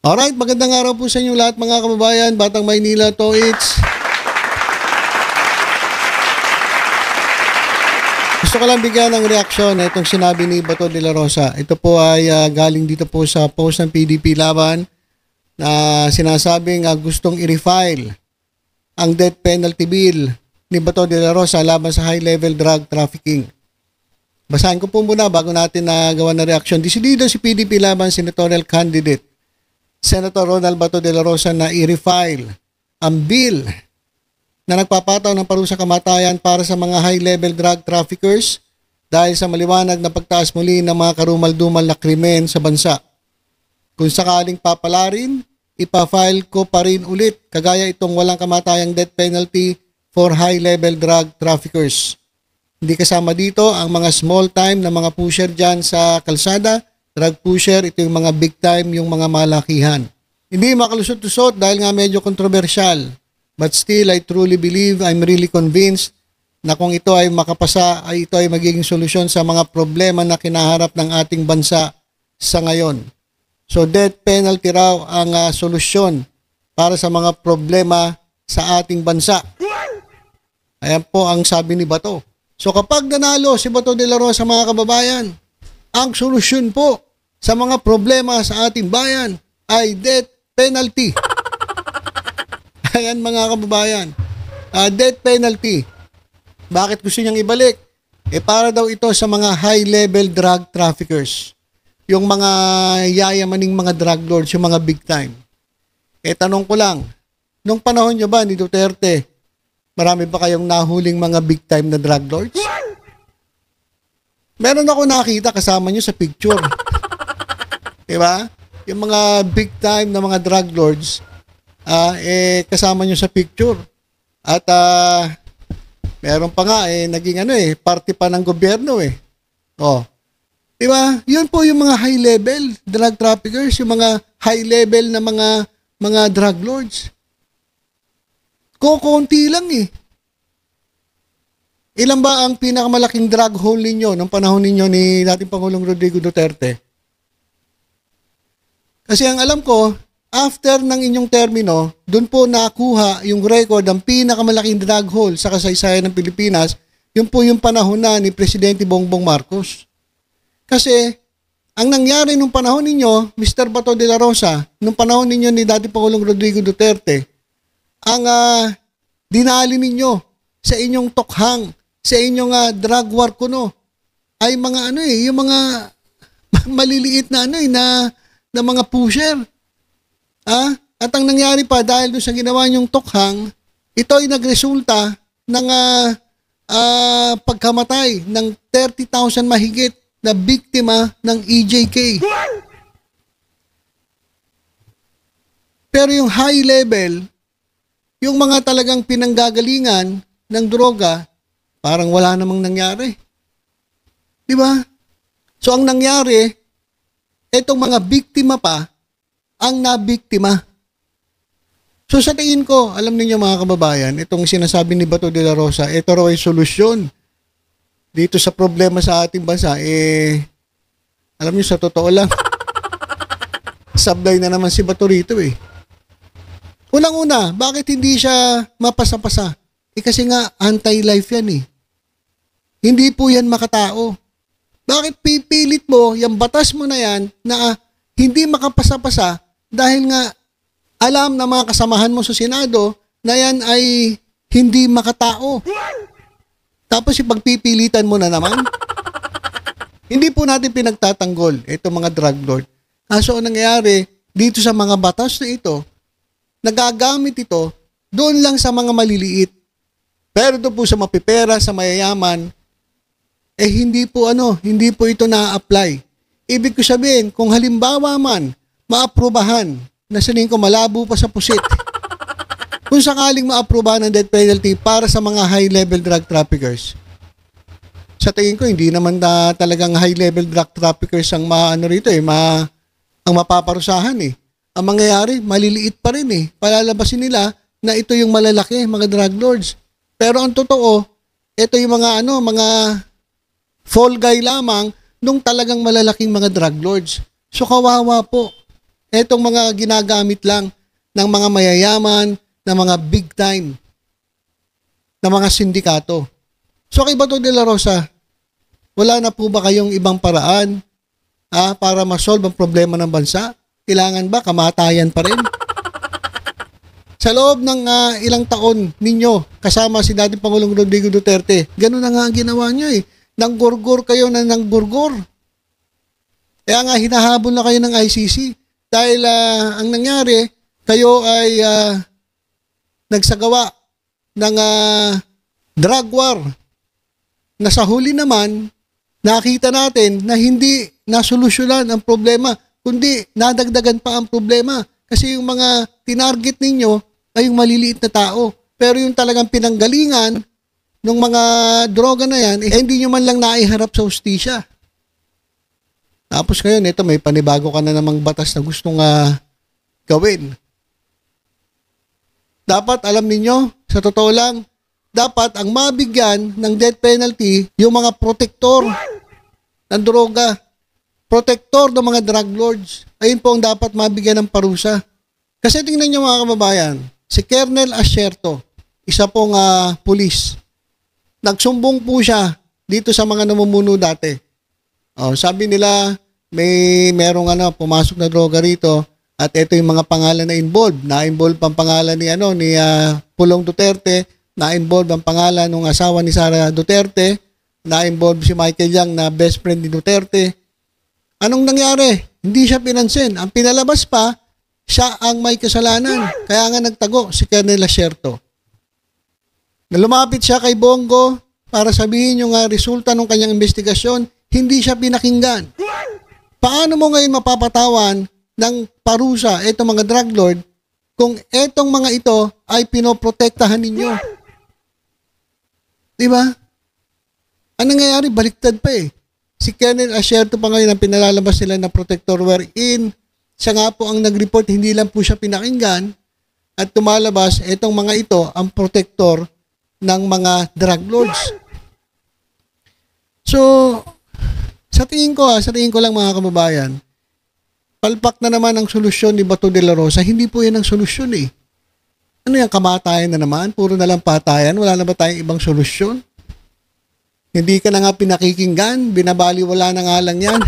Alright, magandang araw po sa inyo lahat mga kababayan, Batang Maynila to it's. Gusto ko lang bigyan ng reaksyon na itong sinabi ni Bato de la Rosa. Ito po ay galing dito po sa post ng PDP Laban na sinasabing gustong i-refile ang death penalty bill ni Bato de la Rosa laban sa high-level drug trafficking. Basahin ko po muna bago natin gawa ng reaksyon. Desidido si PDP Laban senatorial candidate Senator Ronald Bato de la Rosa na i-refile ang bill na nagpapataw ng parusa kamatayan para sa mga high-level drug traffickers dahil sa maliwanag na pagtaas muli ng mga karumal-dumal na krimen sa bansa. Kung sakaling papalarin, ipafile ko pa rin ulit kagaya itong walang kamatayang death penalty for high-level drug traffickers. Hindi kasama dito ang mga small-time na mga pusher dyan sa kalsada, drug pusher, ito yung mga big time, yung mga malakihan. Hindi makalusot-lusot dahil nga medyo kontrobersyal. But still, I truly believe, I'm really convinced na kung ito ay makapasa, ay ito ay magiging solusyon sa mga problema na kinaharap ng ating bansa sa ngayon. So, death penalty raw ang solusyon para sa mga problema sa ating bansa. Ayan po ang sabi ni Bato. So, kapag nanalo si Bato de la Rosa mga kababayan, ang solusyon po sa mga problema sa ating bayan ay death penalty. Ayan mga kababayan. Death penalty. Bakit gusto niyang ibalik? Para daw ito sa mga high-level drug traffickers. Yung mga yayamaning mga drug lords, yung mga big time. Tanong ko lang, nung panahon niyo ba ni Duterte, marami ba kayong nahuling mga big time na drug lords? Meron ako nakita kasama nyo sa picture. Diba? Yung mga big time na mga drug lords, kasama nyo sa picture. At meron pa nga, naging party pa ng gobyerno . Diba? Yun po yung mga high level drug traffickers, yung mga high level na mga drug lords. Kukunti lang . Ilan ba ang pinakamalaking drug hole ninyo nung panahon ninyo ni dating Pangulong Rodrigo Duterte? Kasi ang alam ko, after ng inyong termino, doon po nakuha yung record ng pinakamalaking drug hole sa kasaysayan ng Pilipinas, yun po yung panahon na ni Presidente Bongbong Marcos. Kasi, ang nangyari nung panahon ninyo, Mr. Bato de la Rosa, nung panahon ninyo ni dating Pangulong Rodrigo Duterte, ang dinali ninyo sa inyong tokhang, sa inyong drug war kuno ay mga yung mga maliliit na na mga pusher. At ang nangyari pa dahil doon sa ginawa niyong tokhang, ito ay nagresulta ng pagkamatay ng 30,000 mahigit na biktima ng EJK. Pero yung high level, yung mga talagang pinanggagalingan ng droga, parang wala namang nangyari. Di ba? So, ang nangyari, itong mga biktima pa, ang nabiktima. So, sa tingin ko, alam niyo mga kababayan, itong sinasabi ni Bato de la Rosa, ito raw ay solusyon dito sa problema sa ating bansa. Alam niyo, sa totoo lang, sablay na naman si Bato rito . Unang-una, bakit hindi siya mapasa-pasa? Kasi nga, anti-life yan . Hindi po yan makatao. Bakit pipilit mo, yung batas mo na yan, na hindi makapasa-pasa dahil nga alam na mga kasamahan mo sa Senado na yan ay hindi makatao. Tapos ipagpipilitan mo na naman. Hindi po natin pinagtatanggol itong mga drug lord. Kaso ang nangyayari, dito sa mga batas na ito, nagagamit ito doon lang sa mga maliliit. Pero doon po sa mapipera, sa mayayaman, hindi po ito na-apply. Ibig ko sabihin, kung halimbawa man, maaprubahan, na sabihin ko malabo pa sa pusit, kung sakaling maaprubahan ng death penalty para sa mga high-level drug traffickers, sa tingin ko, hindi naman talagang high-level drug traffickers ang ang mapaparusahan . Ang mangyayari, maliliit pa rin . Palalabasin nila na ito yung malalaki, mga drug lords. Pero ang totoo, ito yung mga fall guy lamang nung talagang malalaking mga drug lords. So kawawa po Etong mga ginagamit lang ng mga mayayaman, ng mga big time, ng mga sindikato. So kay Bato de la Rosa, wala na po ba kayong ibang paraan para ma-solve ang problema ng bansa? Kailangan ba kamatayan pa rin? Sa loob ng ilang taon ninyo, kasama si dating Pangulong Rodrigo Duterte, ganun na nga ang ginawa nyo eh. Nanggurgur kayo na nanggurgur. Kaya nga hinahabol na kayo ng ICC. Dahil ang nangyari, kayo ay nagsagawa ng drug war. Na sa huli naman, nakita natin na hindi nasolusyonan ang problema, kundi nadagdagan pa ang problema. Kasi yung mga tinarget ninyo ay yung maliliit na tao. Pero yung talagang pinanggalingan ng mga droga na yan, hindi nyo man lang naiharap sa hustisya. Tapos ngayon, ito may panibago ka na namang batas na gustong gawin. Dapat alam niyo, sa totoo lang, dapat ang mabigyan ng death penalty yung mga protektor ng droga, protektor ng mga drug lords. Ayun po ang dapat mabigyan ng parusa. Kasi tingnan niyo mga kababayan, si Colonel Asierto, isa pong pulis, nagsumbong po siya dito sa mga namumuno dati. Sabi nila, merong pumasok na droga rito at ito yung mga pangalan na involved. Na-involve ang pangalan ni Pulong Duterte, na-involve ang pangalan ng asawa ni Sara Duterte, na-involve si Michael Yang na best friend ni Duterte. Anong nangyari? Hindi siya pinansin. Ang pinalabas pa, siya ang may kasalanan. Kaya nga nagtago si Colonel Asierto. Lumapit siya kay Bongo para sabihin yung resulta ng kanyang investigasyon, hindi siya pinakinggan. Paano mo ngayon mapapatawan ng parusa itong mga drug lord kung etong mga ito ay pinoprotektahan ninyo? Diba? Ang nangyayari, baliktad pa eh. Si Colonel Asierto pa ngayon ang pinalalabas nila na protector wherein siya nga po ang nag-report, hindi lang po siya pinakinggan at tumalabas itong mga ito ang protector ng mga drug lords. So, sa tingin ko lang mga kababayan, palpak na naman ang solusyon ni Bato de la Rosa. Hindi po yan ang solusyon eh. Ano yan, kamatayan na naman? Puro na lang patayan? Wala na ba tayong ibang solusyon? Hindi ka na nga pinakikinggan, binabaliwala na nga lang yan.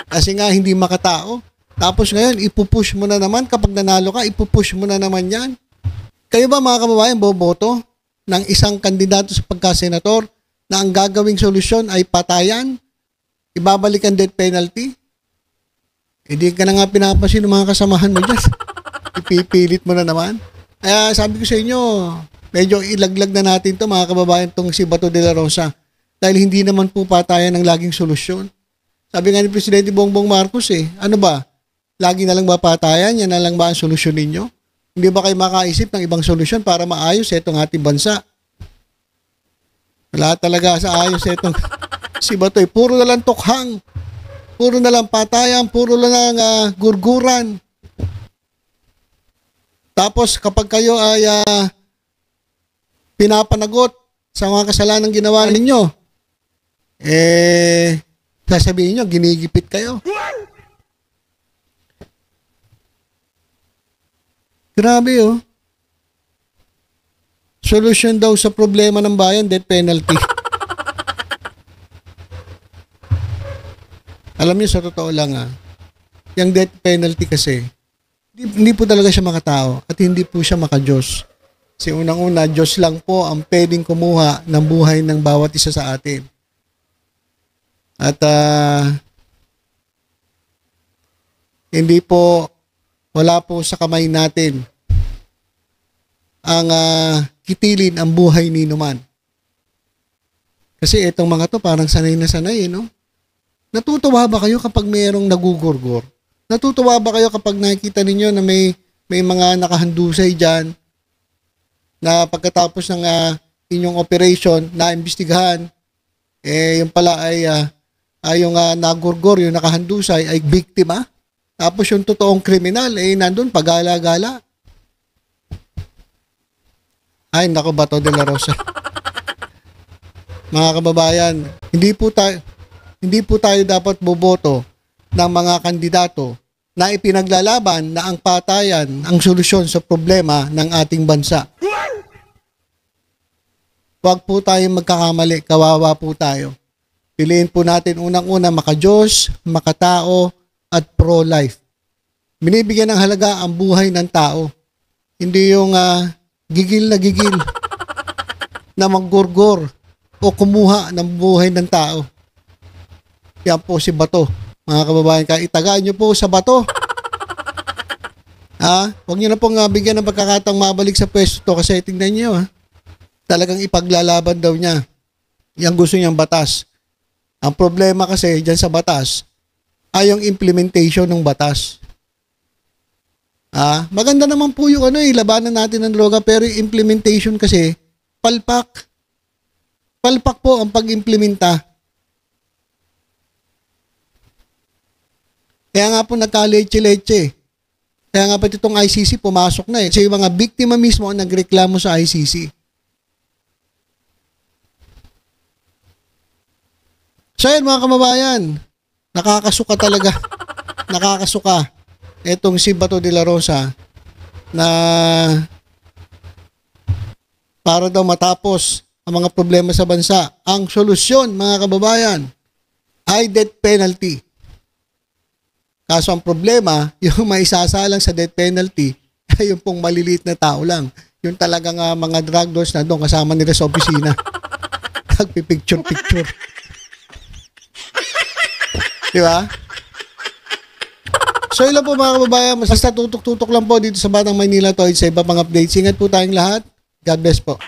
Kasi nga hindi makatao. Tapos ngayon, ipupush mo na naman. Kapag nanalo ka, ipupush mo na naman yan. Kayo ba mga kababayan, boboto ng isang kandidato sa pagka-senator na ang gagawing solusyon ay patayan? Ibabalik ang death penalty? Hindi ka na nga pinapansin ng mga kasamahan mo dyan. Ipipilit mo na naman. Kaya sabi ko sa inyo, medyo ilaglag na natin to mga kababayan tong si Bato de la Rosa. Dahil hindi naman po patayan ang laging solusyon. Sabi nga ni Presidente Bongbong Marcos ano ba? Lagi na lang ba patayan? Yan na lang ba ang solusyon ninyo? Hindi ba kayo makaisip ng ibang solusyon para maayos itong ating bansa? Wala talaga sa ayos itong si Batoy. Puro na lang tukhang. Puro na lang patayan. Puro na lang gurguran. Tapos kapag kayo ay pinapanagot sa mga kasalanan ginawa ninyo, sasabihin nyo, ginigipit kayo. Grabe Solusyon daw sa problema ng bayan, death penalty. Alam niyo, sa totoo lang yung death penalty kasi, hindi po talaga siya makatao at hindi po siya makadiyos. Kasi unang-una, Diyos lang po ang pwedeng kumuha ng buhay ng bawat isa sa atin. At hindi po, wala po sa kamay natin ang kitilin ang buhay ni numan. Kasi itong mga to parang sanay na sanay, no? Natutuwa ba kayo kapag mayroong nagugurgur? Natutuwa ba kayo kapag nakikita ninyo na may mga nakahandusay dyan na pagkatapos ng inyong operation na imbestigahan, yung pala ay yung nagurgur, yung nakahandusay ay biktima? Tapos yung totoong kriminal, nandun, pagala-gala. Ay, naku, Bato de la Rosa. Mga kababayan, hindi po tayo dapat boboto ng mga kandidato na ipinaglalaban na ang patayan ang solusyon sa problema ng ating bansa. Huwag po tayong magkakamali, kawawa po tayo. Piliin po natin unang-una maka-Diyos, makatao, at pro-life. Binibigyan ng halaga ang buhay ng tao. Hindi yung gigil na maggurgor o kumuha ng buhay ng tao. Yan po si Bato. Mga kababayan, itagaan nyo po sa Bato. Huwag nyo na pong bigyan ng pagkakataong mabalik sa pwesto to kasi tingnan nyo talagang ipaglalaban daw niya. Yang gusto niyang batas. Ang problema kasi dyan sa batas ay yung implementation ng batas. Maganda naman po yung labanan natin ng droga pero yung implementation kasi palpak. Palpak po ang pag-implementa. Kaya nga po nagka-leche-leche. Kaya nga pati itong ICC pumasok na So yung mga biktima mismo ang nagreklamo sa ICC. So yan mga kababayan, nakakasuka talaga. Nakakasuka. Etong si Bato de la Rosa na para daw matapos ang mga problema sa bansa. Ang solusyon mga kababayan ay death penalty. Kaso ang problema, yung maisasalang sa death penalty ay yung pong maliliit na tao lang. Yung talagang mga drug lords na doon kasama nila sa opisina. Nagpipicture-picture. Diba? So ilan po mga kababayan, basta tutok-tutok lang po dito sa Batang Maynila to sa iba pang updates. Ingat po tayong lahat. God bless po.